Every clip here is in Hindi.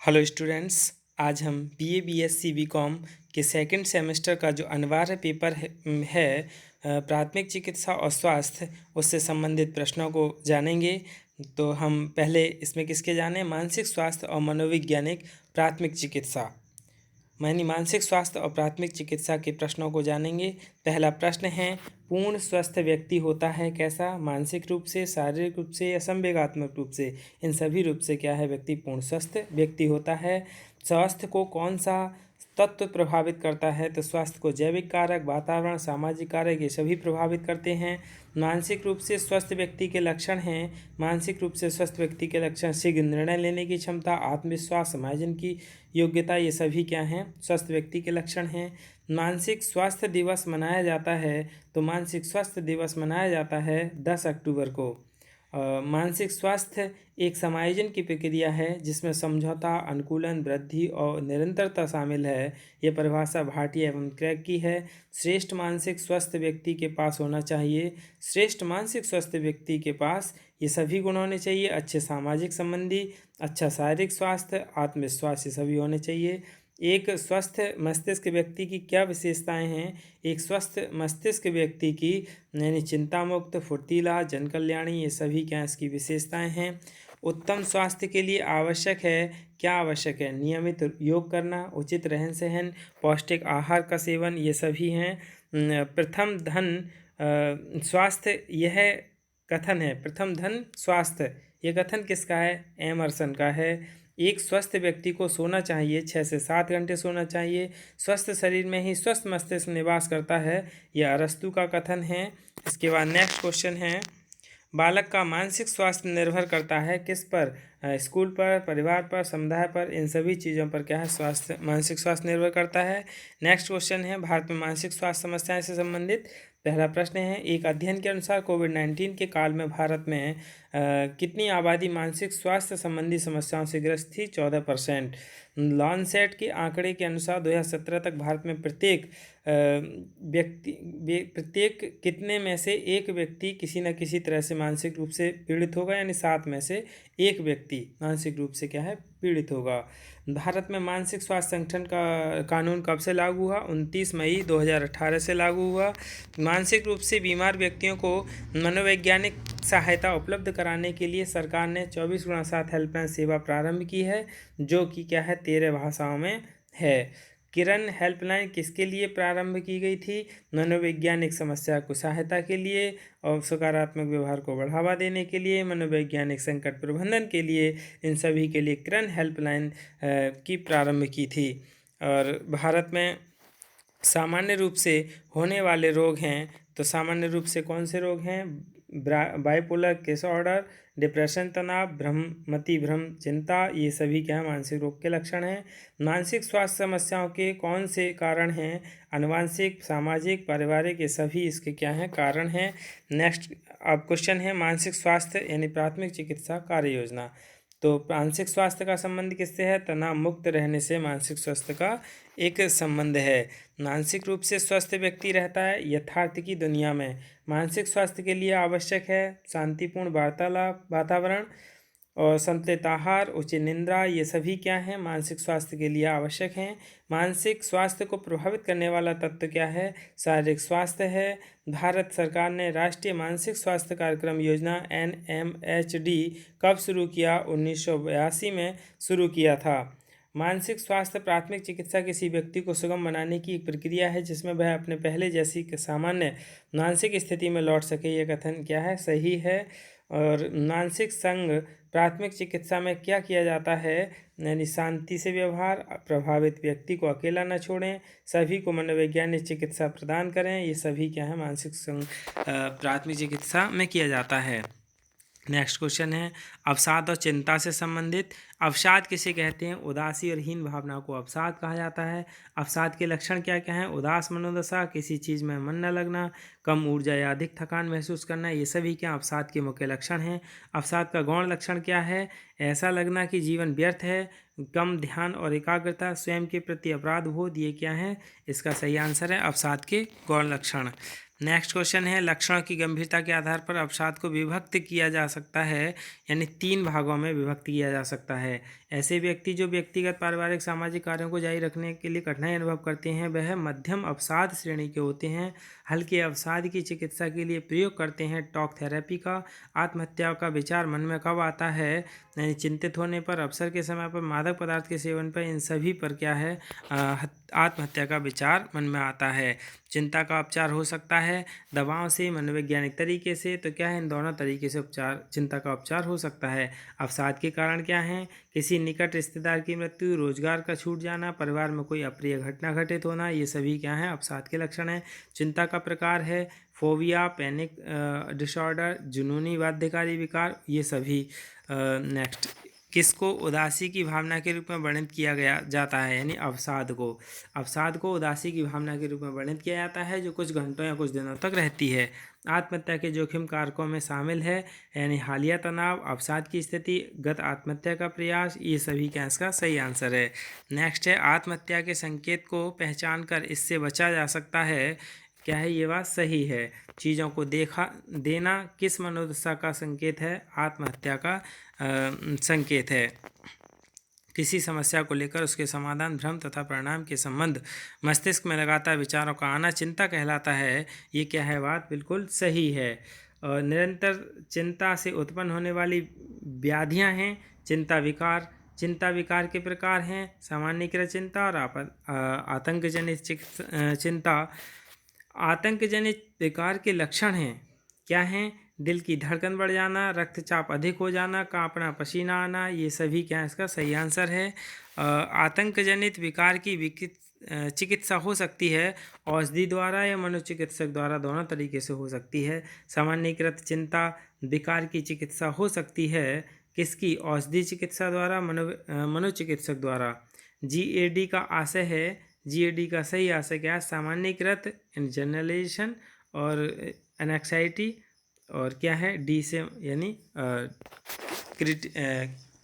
हेलो स्टूडेंट्स, आज हम बीए बीएससी बीकॉम के सेकंड सेमेस्टर का जो अनिवार्य पेपर प्राथमिक चिकित्सा और स्वास्थ्य उससे संबंधित प्रश्नों को जानेंगे। तो हम पहले इसमें किसके जाने, मानसिक स्वास्थ्य और मनोवैज्ञानिक प्राथमिक चिकित्सा मानसिक स्वास्थ्य और प्राथमिक चिकित्सा के प्रश्नों को जानेंगे। पहला प्रश्न है, पूर्ण स्वस्थ व्यक्ति होता है कैसा? मानसिक रूप से, शारीरिक रूप से या संवेगात्मक रूप से? इन सभी रूप से क्या है व्यक्ति पूर्ण स्वस्थ व्यक्ति होता है। स्वास्थ्य को कौन सा तत्व प्रभावित करता है? तो स्वास्थ्य को जैविक कारक, वातावरण, सामाजिक कारक ये सभी प्रभावित करते हैं। मानसिक रूप से स्वस्थ व्यक्ति के लक्षण हैं। मानसिक रूप से स्वस्थ व्यक्ति के लक्षण शीघ्र निर्णय लेने की क्षमता, आत्मविश्वास, समायोजन की योग्यता, ये सभी क्या हैं? स्वस्थ व्यक्ति के लक्षण हैं। मानसिक स्वास्थ्य दिवस मनाया जाता है, तो मानसिक स्वास्थ्य दिवस मनाया जाता है 10 अक्टूबर को। मानसिक स्वास्थ्य एक समायोजन की प्रक्रिया है जिसमें समझौता, अनुकूलन, वृद्धि और निरंतरता शामिल है। ये परिभाषा भाटिया एवं क्रैग की है। श्रेष्ठ मानसिक स्वस्थ व्यक्ति के पास होना चाहिए, श्रेष्ठ मानसिक स्वस्थ व्यक्ति के पास ये सभी गुण होने चाहिए। अच्छे सामाजिक संबंधी, अच्छा शारीरिक स्वास्थ्य, आत्मविश्वास, ये सभी होने चाहिए। एक स्वस्थ मस्तिष्क व्यक्ति की क्या विशेषताएं हैं? एक स्वस्थ मस्तिष्क व्यक्ति की यानी चिंता मुक्त, फुर्तीला, जनकल्याणी, ये सभी क्या इसकी विशेषताएं हैं। उत्तम स्वास्थ्य के लिए आवश्यक है, क्या आवश्यक है? नियमित योग करना, उचित रहन सहन, पौष्टिक आहार का सेवन, ये सभी हैं। प्रथम धन स्वास्थ्य, यह कथन है प्रथम धन स्वास्थ्य, ये कथन किसका है? एमर्सन का है। एक स्वस्थ व्यक्ति को सोना चाहिए, 6 से 7 घंटे सोना चाहिए। स्वस्थ शरीर में ही स्वस्थ मस्तिष्क निवास करता है, यह अरस्तु का कथन है। इसके बाद नेक्स्ट क्वेश्चन है, बालक का मानसिक स्वास्थ्य निर्भर करता है किस पर? स्कूल पर, परिवार पर, समुदाय पर, इन सभी चीज़ों पर क्या है मानसिक स्वास्थ्य निर्भर करता है। नेक्स्ट क्वेश्चन है, भारत में मानसिक स्वास्थ्य समस्याएं से संबंधित पहला प्रश्न है, एक अध्ययन के अनुसार कोविड-19 के काल में भारत में कितनी आबादी मानसिक स्वास्थ्य संबंधी समस्याओं से ग्रस्त थी? 14%। लॉन्सेट के आंकड़े के अनुसार 2017 तक भारत में प्रत्येक कितने में से एक व्यक्ति किसी न किसी तरह से मानसिक रूप से पीड़ित होगा, यानी 7 में से एक व्यक्ति मानसिक रूप से क्या है? पीड़ित होगा। भारत में मानसिक स्वास्थ्य संगठन का कानून कब से लागू हुआ? 29 मई 2018 से लागू हुआ। मानसिक रूप से बीमार व्यक्तियों को मनोवैज्ञानिक सहायता उपलब्ध कराने के लिए सरकार ने 24x7 हेल्पलाइन सेवा प्रारंभ की है, जो कि क्या है? 13 भाषाओं में है। किरण हेल्पलाइन किसके लिए प्रारंभ की गई थी? मनोवैज्ञानिक समस्या को सहायता के लिए और सकारात्मक व्यवहार को बढ़ावा देने के लिए, मनोवैज्ञानिक संकट प्रबंधन के लिए, इन सभी के लिए किरण हेल्पलाइन की प्रारंभ की थी। और भारत में सामान्य रूप से होने वाले रोग हैं, तो सामान्य रूप से कौन से रोग हैं? बाइपोलर डिसऑर्डर, डिप्रेशन, तनाव, भ्रममति भ्रम, चिंता, ये सभी क्या है? मानसिक रोग के लक्षण हैं। मानसिक स्वास्थ्य समस्याओं के कौन से कारण हैं? आनुवंशिक, सामाजिक, पारिवारिक, ये सभी इसके क्या हैं? कारण हैं। नेक्स्ट अब क्वेश्चन है, मानसिक स्वास्थ्य यानी प्राथमिक चिकित्सा कार्य योजना। तो मानसिक स्वास्थ्य का संबंध किससे है? तनाव मुक्त रहने से मानसिक स्वास्थ्य का एक संबंध है। मानसिक रूप से स्वस्थ व्यक्ति रहता है यथार्थ की दुनिया में। मानसिक स्वास्थ्य के लिए आवश्यक है शांतिपूर्ण वार्तालाप, वातावरण और संतुलित आहार, उचित निद्रा, ये सभी क्या हैं? मानसिक स्वास्थ्य के लिए आवश्यक हैं। मानसिक स्वास्थ्य को प्रभावित करने वाला तत्व क्या है? शारीरिक स्वास्थ्य है। भारत सरकार ने राष्ट्रीय मानसिक स्वास्थ्य कार्यक्रम योजना NMHD कब शुरू किया? 1982 में शुरू किया था। मानसिक स्वास्थ्य प्राथमिक चिकित्सा किसी व्यक्ति को सुगम बनाने की एक प्रक्रिया है जिसमें वह अपने पहले जैसी सामान्य मानसिक स्थिति में लौट सके, यह कथन क्या है? सही है। और मानसिक संग प्राथमिक चिकित्सा में क्या किया जाता है? यानी शांति से व्यवहार, प्रभावित व्यक्ति को अकेला न छोड़ें, सभी को मनोवैज्ञानिक चिकित्सा प्रदान करें, ये सभी क्या है? मानसिक संग प्राथमिक चिकित्सा में किया जाता है। नेक्स्ट क्वेश्चन है, अवसाद और चिंता से संबंधित। अवसाद किसे कहते हैं? उदासी और हीन भावना को अवसाद कहा जाता है। अवसाद के लक्षण क्या क्या हैं? उदास मनोदशा, किसी चीज़ में मन न लगना, कम ऊर्जा या अधिक थकान महसूस करना, ये सभी क्या अवसाद के मुख्य लक्षण हैं। अवसाद का गौण लक्षण क्या है? ऐसा लगना कि जीवन व्यर्थ है, कम ध्यान और एकाग्रता, स्वयं के प्रति अपराध बोध, ये क्या है? इसका सही आंसर है अवसाद के गौण लक्षण। नेक्स्ट क्वेश्चन है, लक्षणों की गंभीरता के आधार पर अवसाद को विभक्त किया जा सकता है, यानी 3 भागों में विभक्त किया जा सकता है। ऐसे व्यक्ति जो व्यक्तिगत, पारिवारिक, सामाजिक कार्यों को जारी रखने के लिए कठिनाई अनुभव करते हैं वह मध्यम अवसाद श्रेणी के होते हैं। हल्के अवसाद की चिकित्सा के लिए प्रयोग करते हैं टॉक थेरेपी का। आत्महत्या का विचार मन में कब आता है, यानी चिंतित होने पर, अवसर के समय पर, मादक पदार्थ के सेवन पर, इन सभी पर क्या है आत्महत्या का विचार मन में आता है। चिंता का उपचार हो सकता है दवाओं से, मनोवैज्ञानिक तरीके से, तो क्या है इन दोनों तरीके से चिंता का उपचार हो सकता है। अवसाद के कारण क्या हैं, किसी निकट रिश्तेदार की मृत्यु, रोजगार का छूट जाना, परिवार में कोई अप्रिय घटना घटित होना, ये सभी क्या हैं अवसाद के लक्षण हैं। चिंता का प्रकार है फोबिया, पैनिक डिसऑर्डर, जुनूनी बाध्यकारी विकार, ये सभी। नेक्स्ट, किसको उदासी की भावना के रूप में वर्णित किया गया जाता है, यानी अवसाद को उदासी की भावना के रूप में वर्णित किया जाता है जो कुछ घंटों या कुछ दिनों तक रहती है। आत्महत्या के जोखिम कारकों में शामिल है, यानी हालिया तनाव, अवसाद की स्थिति, गत आत्महत्या का प्रयास, ये सभी क्या इसका सही आंसर है। नेक्स्ट है, आत्महत्या के संकेत को पहचान कर इससे बचा जा सकता है, क्या है ये बात सही है। चीज़ों को देना किस मनोदशा का संकेत है, आत्महत्या का संकेत है। किसी समस्या को लेकर उसके समाधान, भ्रम तथा परिणाम के संबंध, मस्तिष्क में लगातार विचारों का आना चिंता कहलाता है, ये क्या है बात बिल्कुल सही है। और निरंतर चिंता से उत्पन्न होने वाली व्याधियां हैं चिंता विकार के प्रकार हैं सामान्यकृत चिंता और आतंकजनित चिंता। आतंकजनित विकार के लक्षण हैं क्या हैं, दिल की धड़कन बढ़ जाना, रक्तचाप अधिक हो जाना, कांपना, पसीना आना, ये सभी क्या है इसका सही आंसर है। आतंकजनित विकार की चिकित्सा हो सकती है औषधि द्वारा या मनोचिकित्सक द्वारा, दोनों तरीके से हो सकती है। सामान्यकृत चिंता विकार की चिकित्सा हो सकती है किसकी, औषधि चिकित्सा द्वारा, मनोचिकित्सक द्वारा। GAD का आशय है, GAD का सही आशय क्या है, सामान्यकृत जनरलाइजेशन, और एनेक्साइटी, और क्या है D से यानी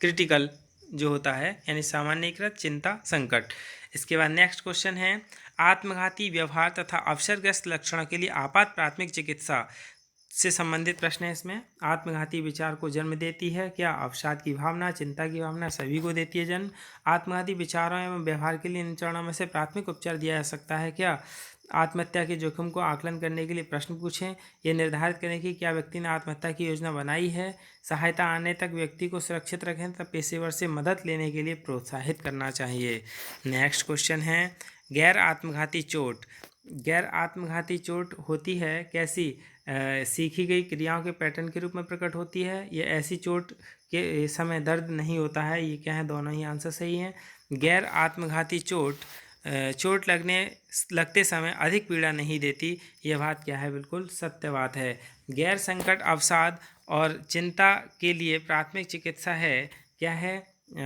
क्रिटिकल जो होता है, यानी सामान्यकृत चिंता संकट। इसके बाद नेक्स्ट क्वेश्चन है, आत्मघाती व्यवहार तथा अवसरग्रस्त लक्षणों के लिए आपात प्राथमिक चिकित्सा से संबंधित प्रश्न है। इसमें आत्मघाती विचार को जन्म देती है क्या, अवसाद की भावना, चिंता की भावना, सभी को देती है जन्म। आत्मघाती विचारों एवं व्यवहार के लिए इन चरणों में से प्राथमिक उपचार दिया जा सकता है क्या, आत्महत्या के जोखिम को आकलन करने के लिए प्रश्न पूछें, यह निर्धारित करें कि क्या व्यक्ति ने आत्महत्या की योजना बनाई है, सहायता आने तक व्यक्ति को सुरक्षित रखें तथा पेशेवर से मदद लेने के लिए प्रोत्साहित करना चाहिए। नेक्स्ट क्वेश्चन है, गैर आत्मघाती चोट होती है कैसी, सीखी गई क्रियाओं के पैटर्न के रूप में प्रकट होती है, यह ऐसी चोट के समय दर्द नहीं होता है, ये क्या है दोनों ही आंसर सही हैं। गैर आत्मघाती चोट लगते समय अधिक पीड़ा नहीं देती, यह बात क्या है बिल्कुल सत्य बात है। गैर संकट अवसाद और चिंता के लिए प्राथमिक चिकित्सा है क्या है,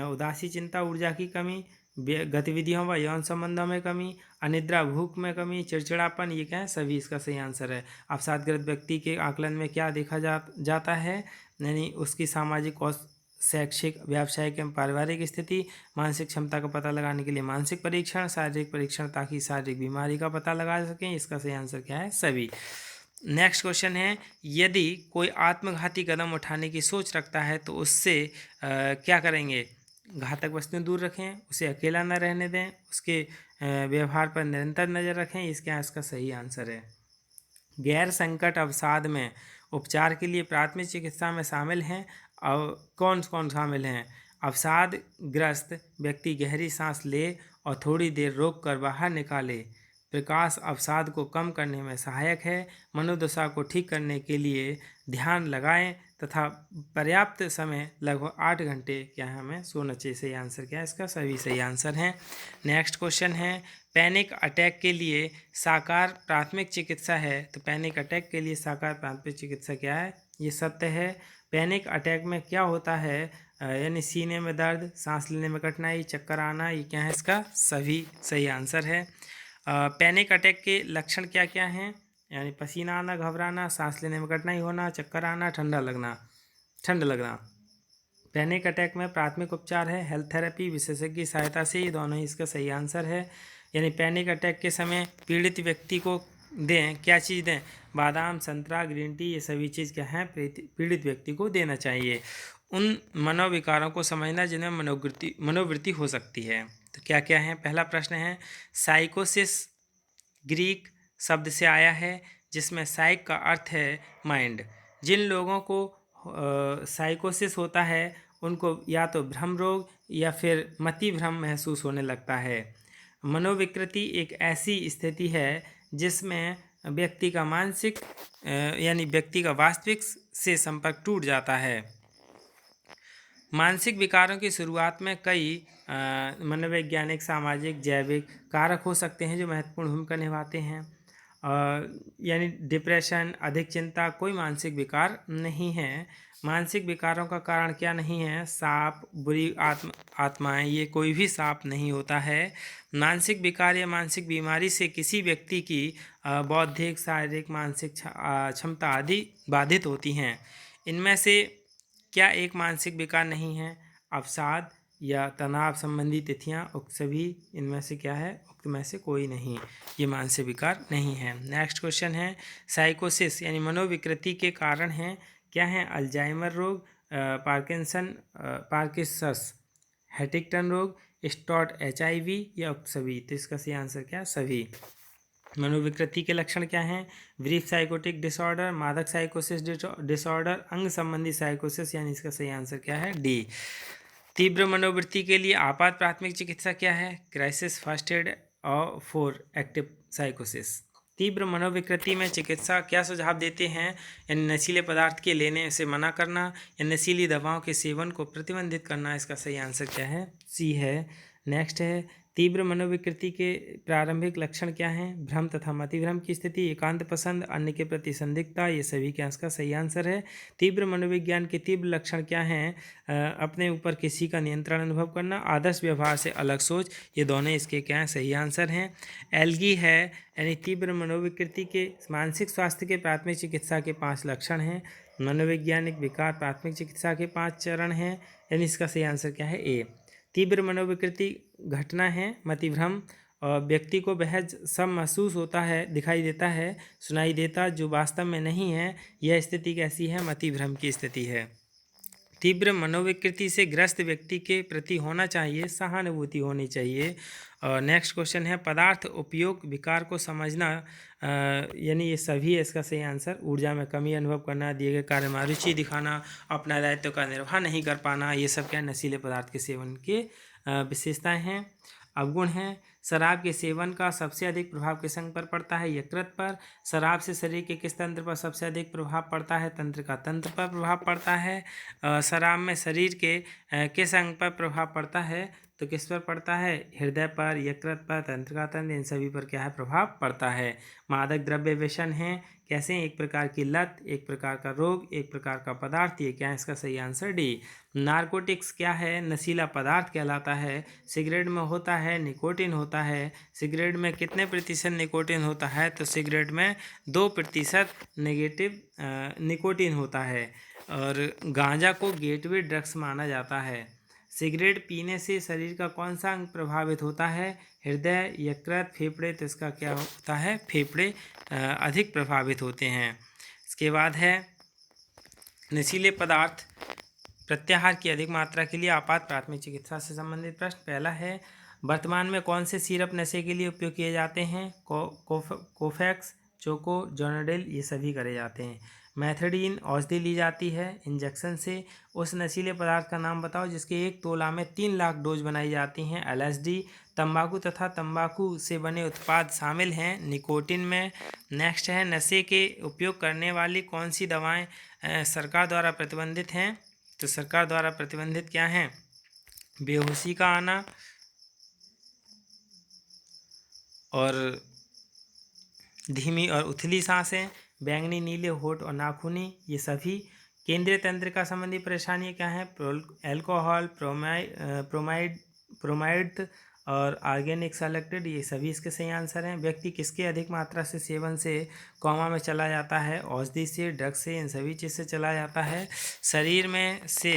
उदासी, चिंता, ऊर्जा की कमी, गतिविधियों व यौन संबंधों में कमी, अनिद्रा, भूख में कमी, चिड़चिड़ापन, ये क्या है सभी इसका सही आंसर है। अवसादग्रस्त व्यक्ति के आकलन में क्या देखा जाता है, यानी उसकी सामाजिक और शैक्षिक, व्यावसायिक एवं पारिवारिक स्थिति, मानसिक क्षमता का पता लगाने के लिए मानसिक परीक्षण, शारीरिक परीक्षण ताकि शारीरिक बीमारी का पता लगा सकें, इसका सही आंसर क्या है सभी। नेक्स्ट क्वेश्चन है, यदि कोई आत्मघाती कदम उठाने की सोच रखता है तो उससे क्या करेंगे, घातक वस्तुएं दूर रखें, उसे अकेला न रहने दें, उसके व्यवहार पर निरंतर नज़र रखें, इसका सही आंसर है। गैर संकट अवसाद में उपचार के लिए प्राथमिक चिकित्सा में शामिल हैं, कौन कौन शामिल हैं, अवसादग्रस्त व्यक्ति गहरी सांस ले और थोड़ी देर रोक कर बाहर निकाले, प्रकाश अवसाद को कम करने में सहायक है, मनोदशा को ठीक करने के लिए ध्यान लगाएं तथा पर्याप्त समय लगभग 8 घंटे क्या है हमें सोना चाहिए, सही आंसर क्या है इसका सभी सही आंसर हैं। नेक्स्ट क्वेश्चन है, पैनिक अटैक के लिए साकार प्राथमिक चिकित्सा है, तो पैनिक अटैक के लिए साकार प्राथमिक चिकित्सा क्या है, ये सत्य है। पैनिक अटैक में क्या होता है, यानी सीने में दर्द, सांस लेने में कठिनाई, चक्कर आना, ये क्या है इसका सभी सही आंसर है। पैनिक अटैक के लक्षण क्या क्या हैं, यानी पसीना आना, घबराना, सांस लेने में कठिनाई होना, चक्कर आना, ठंड लगना। पैनिक अटैक में प्राथमिक उपचार है हेल्थ थेरेपी, विशेषज्ञ की सहायता से, ये दोनों ही इसका सही आंसर है। यानी पैनिक अटैक के समय पीड़ित व्यक्ति को दें, क्या चीज़ दें? बादाम, संतरा, ग्रीन टी, ये सभी चीज़ क्या हैं, पीड़ित व्यक्ति को देना चाहिए। उन मनोविकारों को समझना जिनमें मनोवृत्ति हो सकती है। तो क्या क्या है? पहला प्रश्न है, साइकोसिस ग्रीक शब्द से आया है जिसमें साइक का अर्थ है माइंड। जिन लोगों को साइकोसिस होता है उनको या तो भ्रम रोग या फिर मति भ्रम महसूस होने लगता है। मनोविकृति एक ऐसी स्थिति है जिसमें व्यक्ति का मानसिक यानी व्यक्ति का वास्तविक से संपर्क टूट जाता है। मानसिक विकारों की शुरुआत में कई मनोवैज्ञानिक, सामाजिक, जैविक कारक हो सकते हैं जो महत्वपूर्ण भूमिका निभाते हैं। यानी डिप्रेशन, अधिक चिंता कोई मानसिक विकार नहीं है। मानसिक विकारों का कारण क्या नहीं है? सांप, बुरी आत्माएं, ये कोई भी सांप नहीं होता है। मानसिक विकार या मानसिक बीमारी से किसी व्यक्ति की बौद्धिक, शारीरिक, मानसिक क्षमता आदि बाधित होती हैं। इनमें से क्या एक मानसिक विकार नहीं है? अवसाद या तनाव संबंधी तिथियां, उक्त सभी इनमें से क्या है? उक्त में से कोई नहीं, ये मानसिक विकार नहीं है। नेक्स्ट क्वेश्चन है, साइकोसिस यानी मनोविकृति के कारण हैं क्या हैं? अल्जाइमर रोग, पार्किंसंस, हंटिंगटन रोग, स्टॉट HIV या उक्त सभी। तो इसका सही आंसर क्या है? सभी। मनोविकृति के लक्षण क्या हैं? ब्रीफ साइकोटिक डिसऑर्डर, मादक साइकोसिस डिसऑर्डर, अंग संबंधी साइकोसिस, यानी इसका सही आंसर क्या है? डी। तीव्र मनोवृत्ति के लिए आपात प्राथमिक चिकित्सा क्या है? क्राइसिस फर्स्ट एड और फॉर एक्टिव साइकोसिस। तीव्र मनोविकृति में चिकित्सा क्या सुझाव देते हैं? यानी नशीले पदार्थ के लेने से मना करना या नशीली दवाओं के सेवन को प्रतिबंधित करना। इसका सही आंसर क्या है? सी है। नेक्स्ट है, तीव्र मनोविकृति के प्रारंभिक लक्षण क्या हैं? भ्रम तथा मतिभ्रम की स्थिति, एकांत पसंद, अन्य के प्रति संदिग्धता, ये सभी क्या इसका सही आंसर है। तीव्र मनोविज्ञान के तीव्र लक्षण क्या हैं? अपने ऊपर किसी का नियंत्रण अनुभव करना, आदर्श व्यवहार से अलग सोच, ये दोनों इसके क्या हैं? सही आंसर हैं। एल्गी है यानी तीव्र मनोविकृति के मानसिक स्वास्थ्य के प्राथमिक चिकित्सा के 5 लक्षण हैं। मनोवैज्ञानिक विकार प्राथमिक चिकित्सा के 5 चरण हैं, यानी इसका सही आंसर क्या है? ए। तीव्र मनोविकृति घटना है मतिभ्रम, और व्यक्ति को वह सब महसूस होता है, दिखाई देता है, सुनाई देता जो वास्तव में नहीं है। यह स्थिति कैसी है? मतिभ्रम की स्थिति है। तीव्र मनोविकृति से ग्रस्त व्यक्ति के प्रति होना चाहिए सहानुभूति होनी चाहिए। और नेक्स्ट क्वेश्चन है, पदार्थ उपयोग विकार को समझना, यानी ये सभी है इसका सही आंसर। ऊर्जा में कमी अनुभव करना, दिए गए कार्य में रुचि दिखाना, अपना दायित्व का निर्वाह नहीं कर पाना, ये सब क्या नशीले पदार्थ के सेवन के विशेषताएं हैं। अवगुण हैं, शराब के सेवन का सबसे अधिक प्रभाव किस अंग पर पड़ता है? यकृत पर। शराब से शरीर के किस तंत्र पर सबसे अधिक प्रभाव पड़ता है? तंत्र का तंत्र पर प्रभाव पड़ता है। शराब में शरीर के किस अंग पर प्रभाव पड़ता है? तो किस पर पड़ता है? हृदय पर, यकृत पर, तंत्र का तंत्र, इन सभी पर क्या है? प्रभाव पड़ता है। मादक द्रव्य व्यसन है कैसे? एक प्रकार की लत, एक प्रकार का रोग, एक प्रकार का पदार्थ, ये क्या है? इसका सही आंसर डी। नारकोटिक्स क्या है? नशीला पदार्थ कहलाता है। सिगरेट में होता है निकोटिन होता है। सिगरेट में कितने प्रतिशत निकोटिन होता है? तो सिगरेट में 2% नेगेटिव निकोटिन होता है। और गांजा को गेटवे ड्रग्स माना जाता है। सिगरेट पीने से शरीर का कौन सा अंग प्रभावित होता है? हृदय, यकृत, फेफड़े। तो इसका क्या होता है? फेफड़े अधिक प्रभावित होते हैं। इसके बाद है, नशीले पदार्थ प्रत्याहार की अधिक मात्रा के लिए आपात प्राथमिक चिकित्सा से संबंधित प्रश्न। पहला है, वर्तमान में कौन से सिरप नशे के लिए उपयोग किए जाते हैं? कोफैक्स, चोको, जोनाडेल, ये सभी करे जाते हैं। मैथडीन औषधि ली जाती है इंजेक्शन से। उस नशीले पदार्थ का नाम बताओ जिसके 1 तोला में 3 लाख डोज बनाई जाती हैं। LSD। तंबाकू तथा तंबाकू से बने उत्पाद शामिल हैं निकोटिन में। नेक्स्ट है, नशे के उपयोग करने वाली कौन सी दवाएं सरकार द्वारा प्रतिबंधित हैं? तो सरकार द्वारा प्रतिबंधित क्या हैं? बेहोशी का आना और धीमी और उथली सांसें, बैंगनी, नीले होठ और नाखूनी, ये सभी। केंद्रीय तंत्र का संबंधी परेशानियाँ क्या हैं? अल्कोहल, प्रोमाइड और ऑर्गेनिक सेलेक्टेड, ये सभी इसके सही आंसर हैं। व्यक्ति किसके अधिक मात्रा से सेवन से कोमा में चला जाता है? औषधि से, ड्रग से, इन सभी चीज़ से चला जाता है। शरीर में से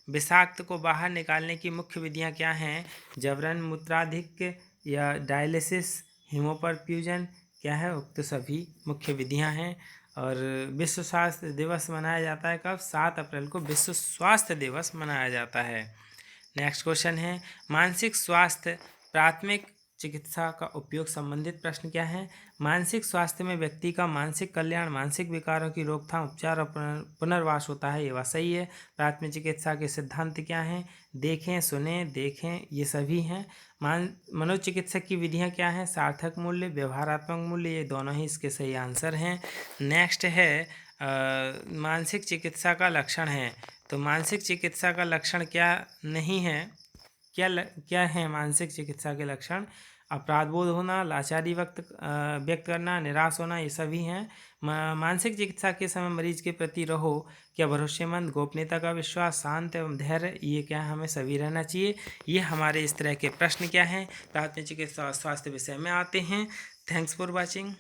विषाक्त को बाहर निकालने की मुख्य विधियाँ क्या हैं? जबरन, मूत्राधिक्य या डायलिसिस, हीमोपरफ्यूजन, क्या है, उक्त सभी मुख्य विधियां हैं। और विश्व स्वास्थ्य दिवस मनाया जाता है कब? 7 अप्रैल को विश्व स्वास्थ्य दिवस मनाया जाता है। नेक्स्ट क्वेश्चन है, मानसिक स्वास्थ्य प्राथमिक चिकित्सा का उपयोग संबंधित प्रश्न क्या है? मानसिक स्वास्थ्य में व्यक्ति का मानसिक कल्याण, मानसिक विकारों की रोकथाम, उपचार और पुनर्वास होता है, ये बात सही है। प्राथमिक चिकित्सा के सिद्धांत क्या हैं? देखें, सुने, देखें, ये सभी हैं। मनोचिकित्सक की विधियां क्या हैं? सार्थक मूल्य, व्यवहारात्मक मूल्य, ये दोनों ही इसके सही आंसर हैं। नेक्स्ट है मानसिक चिकित्सा का लक्षण है। तो मानसिक चिकित्सा का लक्षण क्या नहीं है? क्या है मानसिक चिकित्सा के लक्षण? अपराध बोध होना, लाचारी व्यक्त करना, निराश होना, ये सभी हैं। मानसिक चिकित्सा के समय मरीज के प्रति रहो क्या भरोसेमंद, गोपनीयता का विश्वास, शांत एवं धैर्य, ये क्या हमें सभी रहना चाहिए। ये हमारे इस तरह के प्रश्न क्या हैं प्राथमिक चिकित्सा और स्वास्थ्य विषय में आते हैं। Thanks for watching.